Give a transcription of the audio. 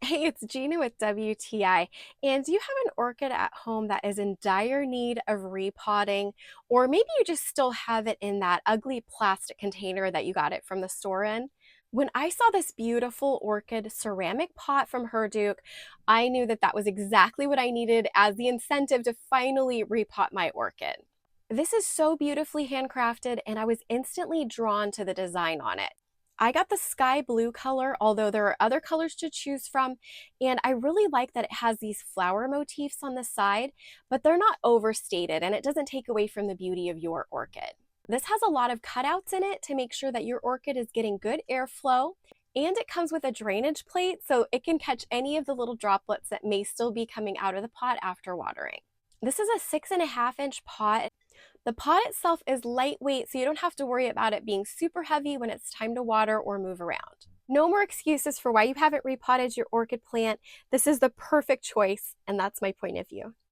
Hey, it's Gina with WTI. And do you have an orchid at home that is in dire need of repotting? Or maybe you just still have it in that ugly plastic container that you got it from the store in? When I saw this beautiful orchid ceramic pot from HERDUK, I knew that that was exactly what I needed as the incentive to finally repot my orchid. This is so beautifully handcrafted, and I was instantly drawn to the design on it. I got the sky blue color, although there are other colors to choose from, and I really like that it has these flower motifs on the side, but they're not overstated and it doesn't take away from the beauty of your orchid. This has a lot of cutouts in it to make sure that your orchid is getting good airflow, and it comes with a drainage plate so it can catch any of the little droplets that may still be coming out of the pot after watering. This is a 6.5-inch pot. The pot itself is lightweight, so you don't have to worry about it being super heavy when it's time to water or move around. No more excuses for why you haven't repotted your orchid plant. This is the perfect choice, and that's my point of view.